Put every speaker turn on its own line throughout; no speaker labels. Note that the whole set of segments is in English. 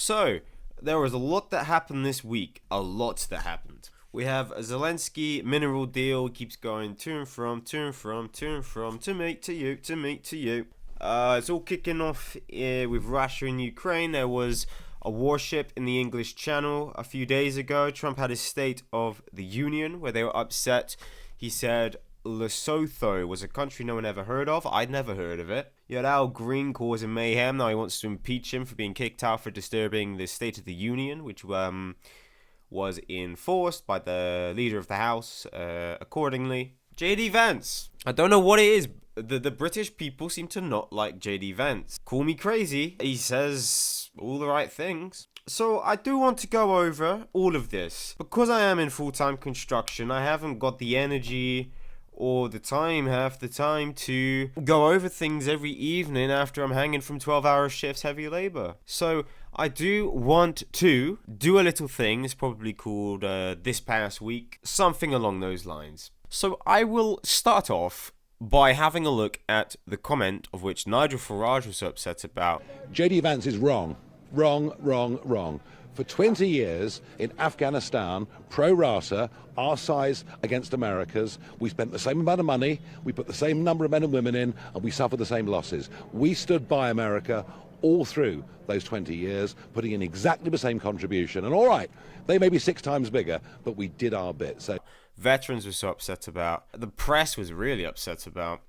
So, there was a lot that happened this week. A lot that happened. We have a Zelensky mineral deal. Keeps going to and from, to and from, to and from, to me, to you, to me, to you. It's all kicking off with Russia and Ukraine. There was a warship in the English Channel a few days ago. Trump had his State of the Union where they were upset. He said Lesotho was a country no one ever heard of. I'd never heard of it. You had Al Green causing mayhem. Now he wants to impeach him for being kicked out for disturbing the State of the Union, which was enforced by the leader of the House accordingly. J.D. Vance. I don't know what it is. The British people seem to not like J.D. Vance. Call me crazy. He says all the right things. So I do want to go over all of this. Because I am in full-time construction, I haven't got the energy or the time, half the time, to go over things every evening after I'm hanging from 12-hour shifts, heavy labor. So I do want to do a little thing. It's probably called This Past Week. Something along those lines. So I will start off by having a look at the comment of which Nigel Farage was so upset about.
J.D. Vance is wrong. Wrong. For 20 years in Afghanistan, pro-rata, our size against America's, we spent the same amount of money, we put the same number of men and women in, and we suffered the same losses. We stood by America all through those 20 years, putting in exactly the same contribution. And all right, they may be 6 times bigger, but we did our bit. So
veterans were so upset about. The press was really upset about.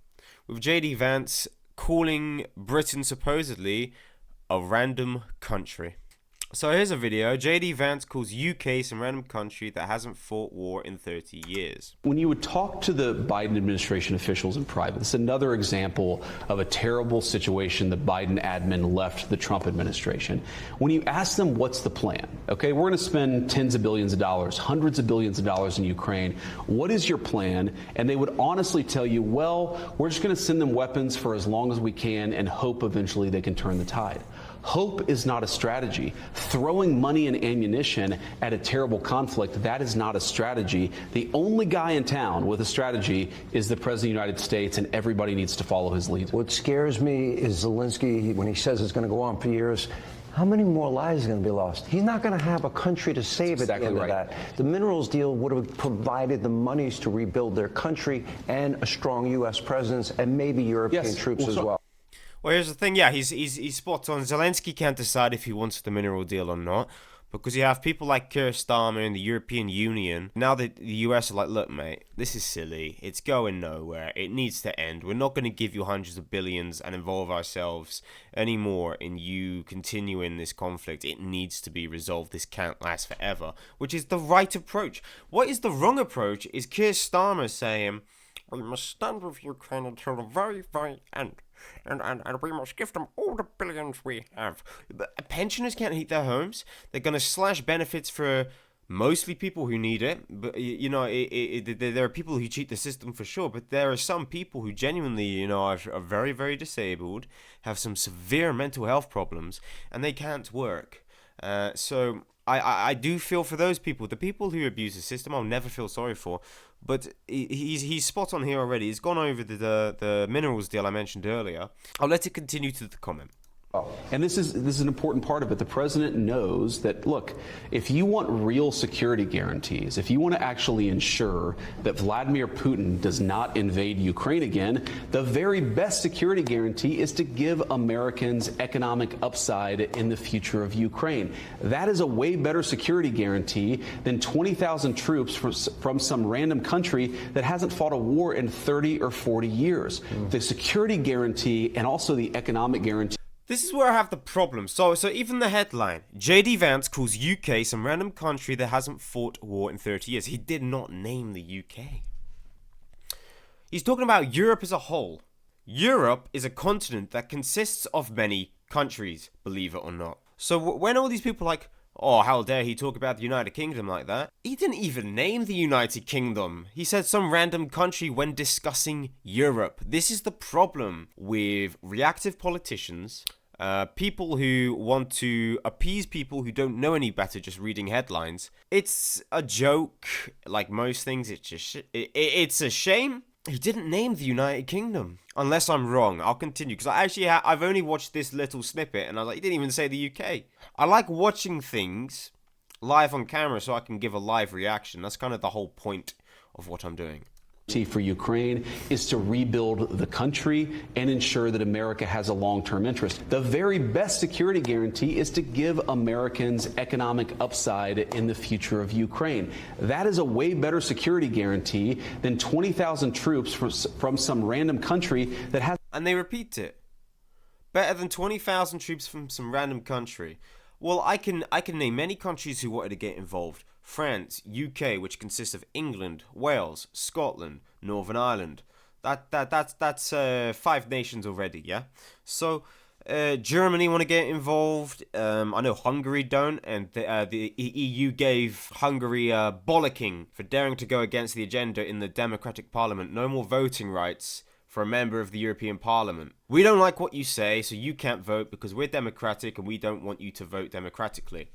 With J.D. Vance calling Britain supposedly a random country. So here's a video. J.D. Vance calls UK some random country that hasn't fought war in 30 years.
When you would talk to the Biden administration officials in private, it's another example of a terrible situation the Biden admin left the Trump administration. When you ask them what's the plan, okay, we're going to spend tens of billions of dollars, hundreds of billions of dollars in Ukraine. What is your plan? And they would honestly tell you, well, we're just going to send them weapons for as long as we can and hope eventually they can turn the tide. Hope is not a strategy. Throwing money and ammunition at a terrible conflict, that is not a strategy. The only guy in town with a strategy is the President of the United States, and everybody needs to follow his lead.
What scares me is Zelensky, when he says it's going to go on for years, how many more lives are going to be lost? He's not going to have a country to save at the end of that. The minerals deal would have provided the monies to rebuild their country and a strong U.S. presence and maybe European troops as well.
Well, here's the thing. Yeah, he's spot on. Zelensky can't decide if he wants the mineral deal or not, because you have people like Keir Starmer in the European Union. Now that the US are like, look, mate, this is silly. It's going nowhere. It needs to end. We're not going to give you hundreds of billions and involve ourselves anymore in you continuing this conflict. It needs to be resolved. This can't last forever, which is the right approach. What is the wrong approach is Keir Starmer saying, we must stand with Ukraine until the very, very end. And we must give them all the billions we have. But pensioners can't heat their homes. They're going to slash benefits for mostly people who need it. But, you know, there are people who cheat the system for sure. But there are some people who genuinely, you know, are very, very disabled, have some severe mental health problems, and they can't work. So I do feel for those people. The people who abuse the system, I'll never feel sorry for. But he's spot on here already. He's gone over the minerals deal I mentioned earlier. I'll let it continue to the comment.
And this is an important part of it. The president knows that, look, if you want real security guarantees, if you want to actually ensure that Vladimir Putin does not invade Ukraine again, the very best security guarantee is to give Americans economic upside in the future of Ukraine. That is a way better security guarantee than 20,000 troops from some random country that hasn't fought a war in 30 or 40 years. The security guarantee and also the economic guarantee.
This is where I have the problem. So even the headline, J.D. Vance calls UK some random country that hasn't fought a war in 30 years. He did not name the UK. He's talking about Europe as a whole. Europe is a continent that consists of many countries, believe it or not. So when all these people are like, oh, how dare he talk about the United Kingdom like that? He didn't even name the United Kingdom. He said some random country when discussing Europe. This is the problem with reactive politicians, people who want to appease people who don't know any better just reading headlines. It's a joke, like most things. It's a shame. He didn't name the United Kingdom. Unless I'm wrong, I'll continue. Because I've only watched this little snippet and I was like, he didn't even say the UK. I like watching things live on camera so I can give a live reaction. That's kind of the whole point of what I'm doing.
For Ukraine is to rebuild the country and ensure that America has a long-term interest. The very best security guarantee is to give Americans economic upside in the future of Ukraine. That is a way better security guarantee than 20,000 troops from some random country that has...
And they repeat it. Better than 20,000 troops from some random country. Well, I can name many countries who wanted to get involved. France, UK, which consists of England, Wales, Scotland, Northern Ireland. That's 5 nations already, yeah? So, Germany want to get involved. I know Hungary don't, and the EU gave Hungary a bollocking for daring to go against the agenda in the democratic parliament. No more voting rights for a member of the European Parliament. We don't like what you say, so you can't vote because we're democratic and we don't want you to vote democratically.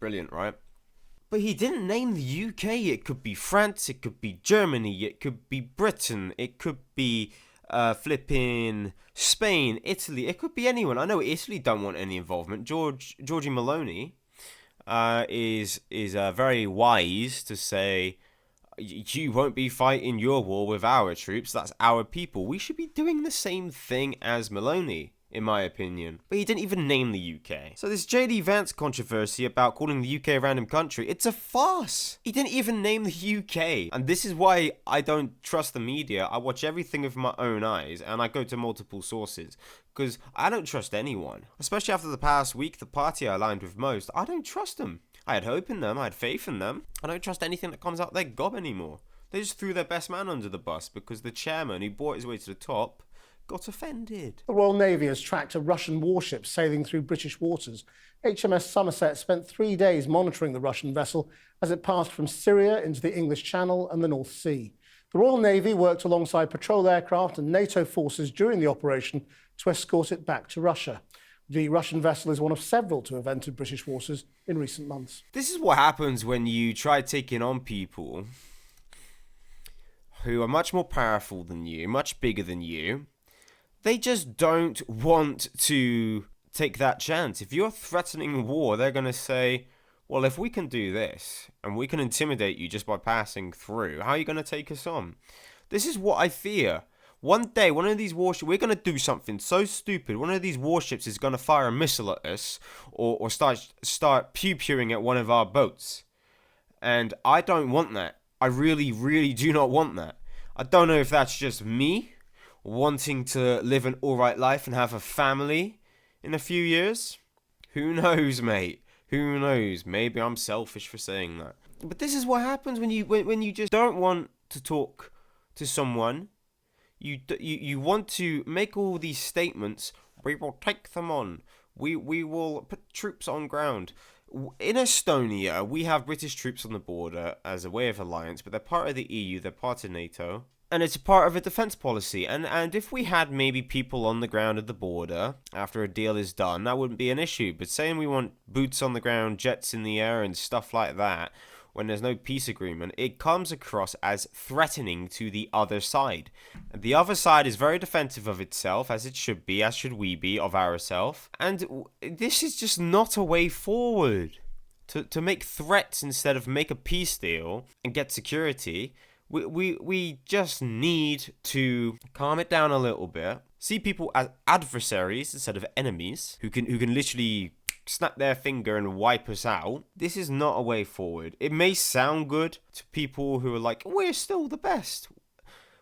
Brilliant, right? But he didn't name the UK. It could be France, it could be Germany, it could be Britain, it could be flipping Spain, Italy, it could be anyone. I know Italy don't want any involvement. Georgie Maloney is very wise to say, you won't be fighting your war with our troops, that's our people. We should be doing the same thing as Maloney, in my opinion. But he didn't even name the UK. So this JD Vance controversy about calling the UK a random country, it's a farce. He didn't even name the UK. And this is why I don't trust the media. I watch everything with my own eyes and I go to multiple sources. Because I don't trust anyone. Especially after the past week, the party I aligned with most, I don't trust them. I had hope in them, I had faith in them. I don't trust anything that comes out their gob anymore. They just threw their best man under the bus because the chairman who brought his way to the top got offended.
The Royal Navy has tracked a Russian warship sailing through British waters. HMS Somerset spent 3 days monitoring the Russian vessel as it passed from Syria into the English Channel and the North Sea. The Royal Navy worked alongside patrol aircraft and NATO forces during the operation to escort it back to Russia. The Russian vessel is one of several to have entered British waters in recent months.
This is what happens when you try taking on people who are much more powerful than you, much bigger than you. They just don't want to take that chance. If you're threatening war, they're going to say, well, if we can do this and we can intimidate you just by passing through, how are you going to take us on? This is what I fear. One day, one of these warships, we're going to do something so stupid. One of these warships is going to fire a missile at us or start pew-pewing at one of our boats. And I don't want that. I really, really do not want that. I don't know if that's just me wanting to live an alright life and have a family in a few years. Who knows, mate? Who knows? Maybe I'm selfish for saying that. But this is what happens when you just don't want to talk to someone. You want to make all these statements. We will take them on. We will put troops on ground. In Estonia, we have British troops on the border as a way of alliance, but they're part of the EU, they're part of NATO, and it's a part of a defense policy. And if we had maybe people on the ground at the border after a deal is done, that wouldn't be an issue. But saying we want boots on the ground, jets in the air, and stuff like that, when there's no peace agreement, it comes across as threatening to the other side. And the other side is very defensive of itself, as it should be, as should we be of ourselves. And this is just not a way forward. To make threats instead of make a peace deal and get security, we just need to calm it down a little bit. See people as adversaries instead of enemies who can literally snap their finger and wipe us out. This is not a way forward. It may sound good to people who are like, we're still the best.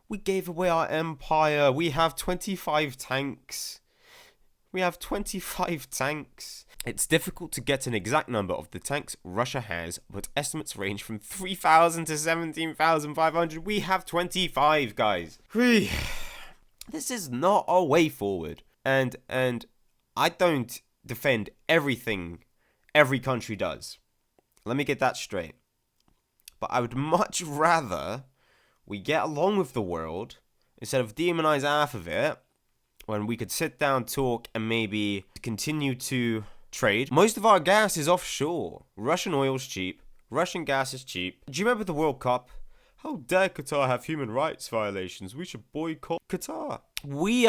We gave away our empire. We have 25 tanks. We have 25 tanks. It's difficult to get an exact number of the tanks Russia has, but estimates range from 3,000 to 17,500. We have 25, guys. This is not a way forward. And I don't defend everything every country does. Let me get that straight. But I would much rather we get along with the world instead of demonize half of it, when we could sit down, talk, and maybe continue to trade. Most of our gas is offshore. Russian oil's cheap. Russian gas is cheap. Do you remember the World Cup? How dare Qatar have human rights violations? We should boycott Qatar. We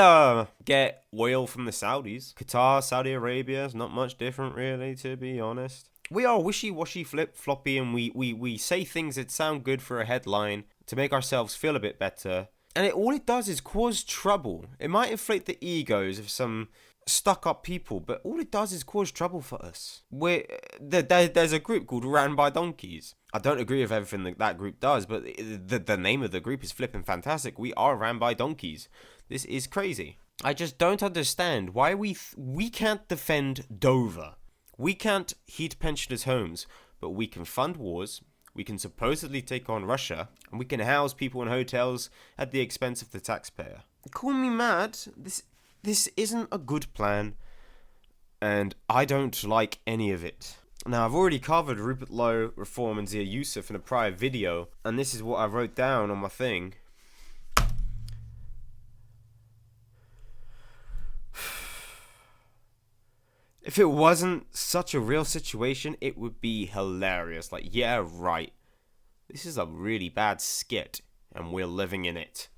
get oil from the Saudis. Qatar, Saudi Arabia is not much different really, to be honest. We are wishy-washy, flip-floppy, and we say things that sound good for a headline to make ourselves feel a bit better. And all it does is cause trouble. It might inflate the egos of some stuck-up people, but all it does is cause trouble for us. There's a group called Ran by Donkeys. I don't agree with everything that group does, but the name of the group is flipping fantastic. We are ran by donkeys. This is crazy. I just don't understand why we can't defend Dover. We can't heat pensioners' homes, but we can fund wars. We can supposedly take on Russia, and we can house people in hotels at the expense of the taxpayer. Call me mad. This isn't a good plan, and I don't like any of it. Now, I've already covered Rupert Lowe, Reform, and Zia Yusuf in a prior video, and this is what I wrote down on my thing. If it wasn't such a real situation, it would be hilarious. Like, yeah, right. This is a really bad skit, and we're living in it.